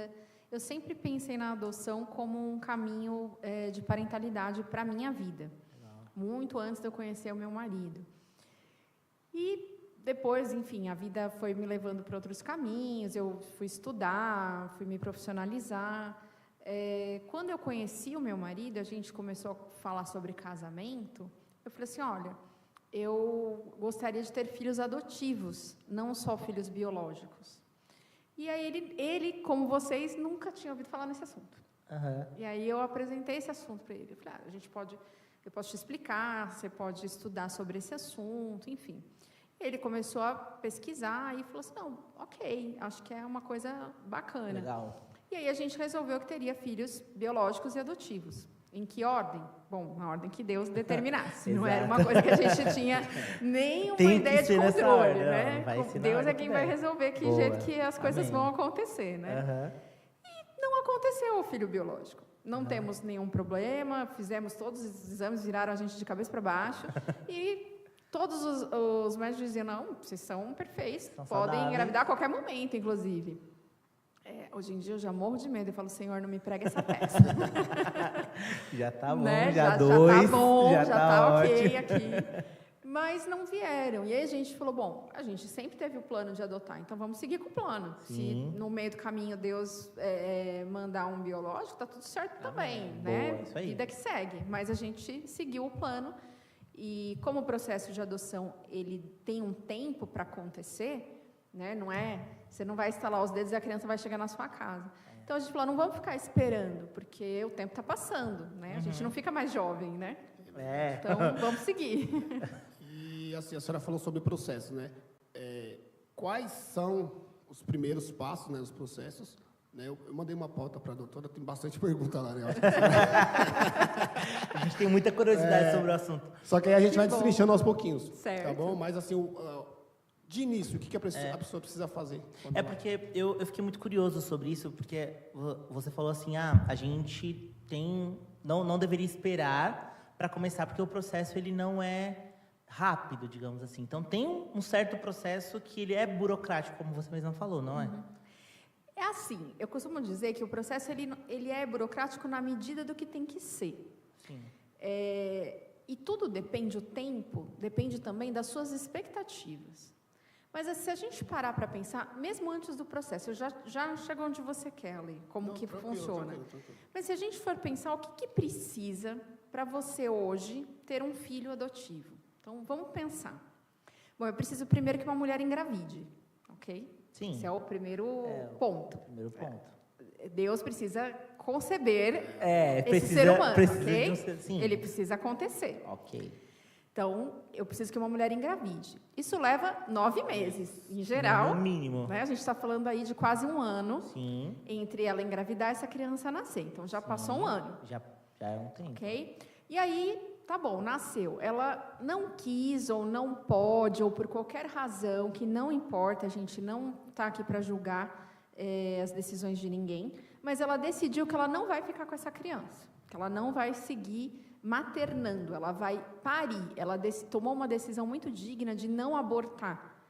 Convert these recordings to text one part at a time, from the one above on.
vida. Eu sempre pensei na adoção como um caminho de parentalidade para a minha vida. Legal. Muito antes de eu conhecer o meu marido. E depois, enfim, a vida foi me levando para outros caminhos, eu fui estudar, fui me profissionalizar. Quando eu conheci o meu marido, a gente começou a falar sobre casamento, eu falei assim, olha, eu gostaria de ter filhos adotivos, não só filhos biológicos. E aí ele, como vocês, nunca tinha ouvido falar nesse assunto. Uhum. E aí eu apresentei esse assunto para ele. Eu falei, eu posso te explicar, você pode estudar sobre esse assunto, enfim. Ele começou a pesquisar e falou assim, não, ok, acho que é uma coisa bacana. Legal. E aí a gente resolveu que teria filhos biológicos e adotivos. Em que ordem? Bom, na ordem que Deus determinasse. Não era uma coisa que a gente tinha nenhuma ideia de controle, né? Deus é quem vai resolver que jeito que as coisas vão acontecer, né? Uhum. E não aconteceu o filho biológico. Não temos nenhum problema, fizemos todos os exames, viraram a gente de cabeça para baixo e todos os médicos diziam, não, vocês são perfeitos, podem engravidar a qualquer momento, inclusive. Hoje em dia eu já morro de medo, eu falo, Senhor, não me prega essa peça. Já tá bom, né? já tá bom, já tá ok ótimo. aqui. Mas não vieram. E aí a gente falou, bom, a gente sempre teve o plano de adotar, então vamos seguir com o plano. Sim. Se no meio do caminho Deus mandar um biológico, tá tudo certo também, Boa, né? isso aí. Vida que segue. Mas a gente seguiu o plano. E como o processo de adoção ele tem um tempo para acontecer, né? Não é, você não vai estalar os dedos e a criança vai chegar na sua casa. Então a gente falou, não vamos ficar esperando, porque o tempo está passando, né? A gente não fica mais jovem, né? Então vamos seguir. E assim, a senhora falou sobre o processo, né? Quais são os primeiros passos, né? Os processos? Né? Eu mandei uma pauta para a doutora, tem bastante pergunta lá, né? A gente tem muita curiosidade sobre o assunto. Só que aí a gente vai destrinchando aos pouquinhos. Certo. Tá bom? Mas assim, de início, o que a pessoa precisa fazer? Porque eu fiquei muito curioso sobre isso, porque você falou assim, a gente não deveria esperar para começar, porque o processo ele não é rápido, digamos assim. Então, tem um certo processo que ele é burocrático, como você mesma falou, não é? É assim, eu costumo dizer que o processo ele é burocrático na medida do que tem que ser. Sim. E tudo depende, o tempo depende também das suas expectativas. Mas se a gente parar para pensar, mesmo antes do processo, eu já chego onde você quer, Ali, como que funciona. Tranquilo. Mas se a gente for pensar, o que precisa para você hoje ter um filho adotivo? Então, vamos pensar. Bom, eu preciso primeiro que uma mulher engravide, ok? Sim. Esse é o primeiro ponto. Primeiro ponto. Deus precisa conceber esse precisa, ser humano, ok? Sim. Ele precisa acontecer. Ok. Então, eu preciso que uma mulher engravide. Isso leva 9 meses, em geral. No mínimo. Né? A gente está falando aí de quase um ano. Sim. Entre ela engravidar e essa criança nascer. Então, já passou um ano. Já é um tempo. Ok? E aí, tá bom, nasceu. Ela não quis ou não pode, ou por qualquer razão, que não importa, a gente não está aqui para julgar as decisões de ninguém, mas ela decidiu que ela não vai ficar com essa criança, que ela não vai seguir maternando, ela vai parir. Ela tomou uma decisão muito digna de não abortar,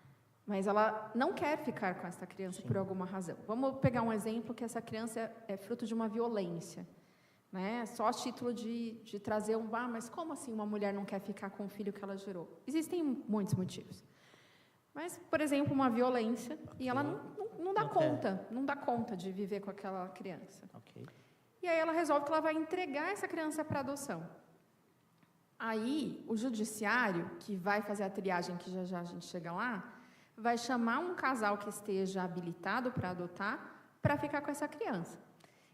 mas ela não quer ficar com essa criança por alguma razão. Vamos pegar um exemplo que essa criança é fruto de uma violência. Né? Só a título de trazer mas como assim uma mulher não quer ficar com o filho que ela gerou? Existem muitos motivos. Mas, por exemplo, uma violência, e ela não dá conta de viver com aquela criança. Okay. E aí ela resolve que ela vai entregar essa criança para adoção. Aí, o judiciário, que vai fazer a triagem, que já a gente chega lá, vai chamar um casal que esteja habilitado para adotar, para ficar com essa criança.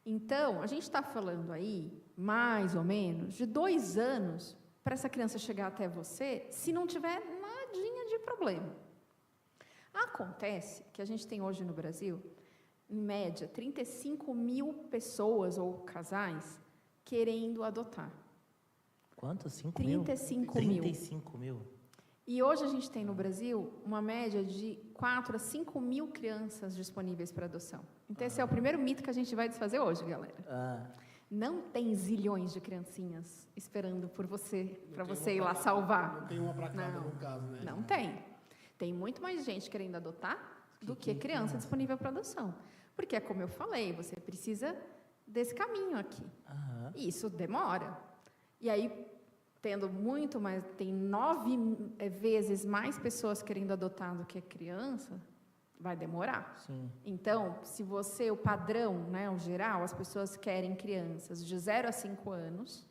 Então, a gente está falando aí, mais ou menos, de 2 anos para essa criança chegar até você, se não tiver nadinha de problema. Acontece que a gente tem hoje no Brasil, em média, 35 mil pessoas ou casais querendo adotar. Quanto? 5 35 mil? mil. 35 mil. E hoje a gente tem no Brasil uma média de 4 a 5 mil crianças disponíveis para adoção. Então, esse é o primeiro mito que a gente vai desfazer hoje, galera. Não tem zilhões de criancinhas esperando por você, para você ir lá salvar. Não tem uma para cada, no caso, né? Não tem. Tem muito mais gente querendo adotar do que criança disponível para adoção. Porque é como eu falei, você precisa desse caminho aqui. Aham. E isso demora. E aí, tendo muito mais, tem 9 vezes mais pessoas querendo adotar do que criança, vai demorar. Sim. Então, se você, o padrão, né, o geral, as pessoas querem crianças de 0 a 5 anos.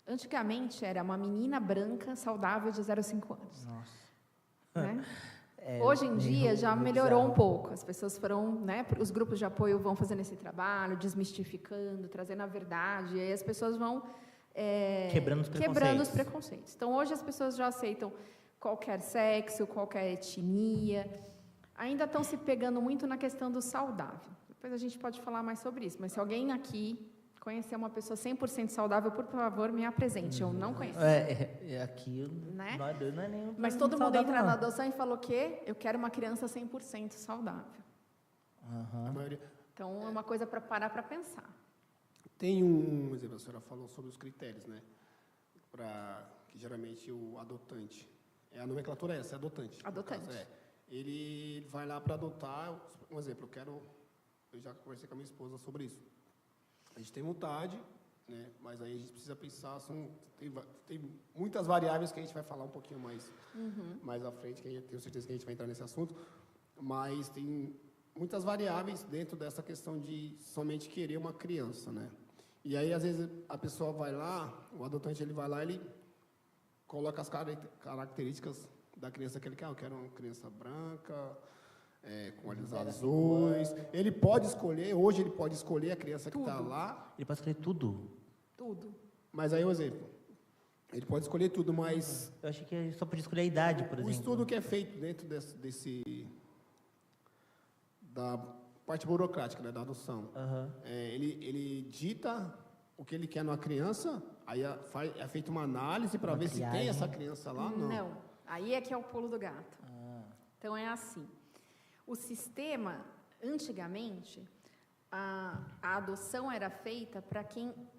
Antigamente era uma menina branca saudável de 0 a 5 anos. Nossa. Né? É, Hoje em dia já meio melhorou um bizarro. pouco. As pessoas foram, né, os grupos de apoio vão fazendo esse trabalho, desmistificando, trazendo a verdade, e aí as pessoas vão Quebrando os preconceitos. Então, hoje as pessoas já aceitam qualquer sexo, qualquer etnia. Ainda estão se pegando muito na questão do saudável. Depois a gente pode falar mais sobre isso. Mas se alguém aqui conhecer uma pessoa 100% saudável, por favor, me apresente. Eu não conheço. Aqui Né? nós dois não é nenhum. Mas todo mundo saudável, entra não. na adoção e falou que eu quero uma criança 100% saudável. Aham. A maioria... Então, é uma coisa para parar para pensar. Tem um exemplo, a senhora falou sobre os critérios, né? Que geralmente o adotante, a nomenclatura é essa, é adotante. no Adotante. caso, ele vai lá para adotar, um exemplo, eu já conversei com a minha esposa sobre isso. A gente tem vontade, né? Mas aí a gente precisa pensar, tem muitas variáveis que a gente vai falar um pouquinho mais à frente, que eu tenho certeza que a gente vai entrar nesse assunto, mas tem muitas variáveis dentro dessa questão de somente querer uma criança, né? E aí, às vezes, a pessoa vai lá, o adotante ele vai lá, ele coloca as características da criança que ele quer. Eu quero uma criança branca, com olhos azuis. Ele pode escolher, hoje ele pode escolher a criança que está lá. Ele pode escolher tudo. Tudo. Mas aí, o exemplo, ele pode escolher tudo, mas Eu achei que ele só podia escolher a idade, por o exemplo. estudo que é feito dentro da parte burocrática, né, da adoção, Aham. ele dita o que ele quer numa criança, aí é feita uma análise para Uma ver se triagem. tem essa criança lá, não. Não. Aí é que é o pulo do gato. Ah, Então, é assim. O sistema, antigamente, a adoção era feita para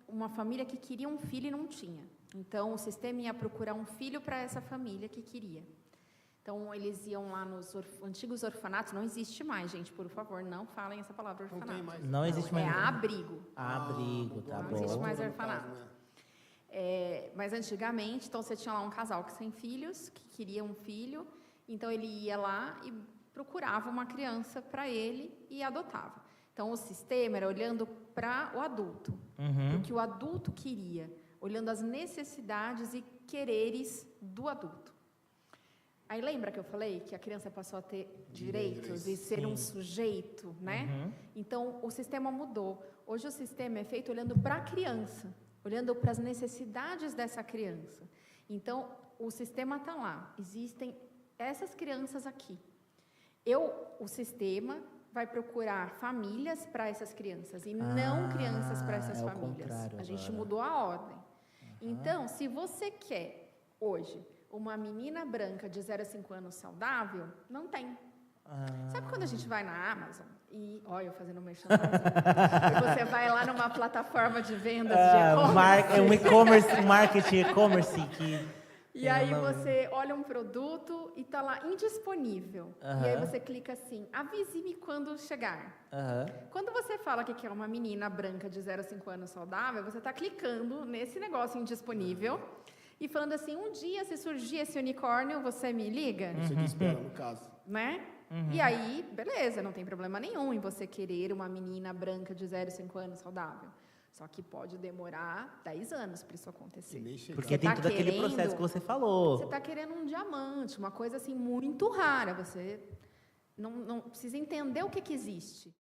uma família que queria um filho e não tinha. Então, o sistema ia procurar um filho para essa família que queria. Então, eles iam lá nos antigos orfanatos. Não existe mais, gente, por favor, não falem essa palavra Não orfanato. tem mais. não existe mais. É abrigo. Abrigo, tá Não bom. existe mais No orfanato. caso, né? Mas antigamente, então você tinha lá um casal sem filhos, que queria um filho, então ele ia lá e procurava uma criança para ele e adotava. Então o sistema era olhando para o adulto, o que o adulto queria, olhando as necessidades e quereres do adulto. Aí lembra que eu falei que a criança passou a ter direitos e ser um sujeito, né? Então o sistema mudou. Hoje o sistema é feito olhando para a criança, olhando para as necessidades dessa criança. Então, o sistema está lá. Existem essas crianças aqui. O sistema vai procurar famílias para essas crianças e não crianças para essas é o famílias. contrário A gente agora. mudou a ordem. Então, se você quer, hoje, uma menina branca de 0 a 5 anos saudável, não tem. Sabe quando a gente vai na Amazon e, olha, eu fazendo merchandising, e você vai lá numa plataforma de vendas de e-commerce, É um e-commerce, um marketing e-commerce que... e aí você olha um produto e está lá indisponível. E aí você clica assim, avise-me quando chegar. Quando você fala que quer uma menina branca de 0 a 5 anos saudável, você está clicando nesse negócio indisponível e falando assim, um dia se surgir esse unicórnio, você me liga? Você que espera, no caso. Né? E aí, beleza, não tem problema nenhum em você querer uma menina branca de 0 a 5 anos saudável. Só que pode demorar 10 anos para isso E acontecer. nem chegar. Porque é Você tá dentro daquele querendo- processo que você falou. Você está querendo um diamante, uma coisa assim muito rara. Você não precisa entender o que existe.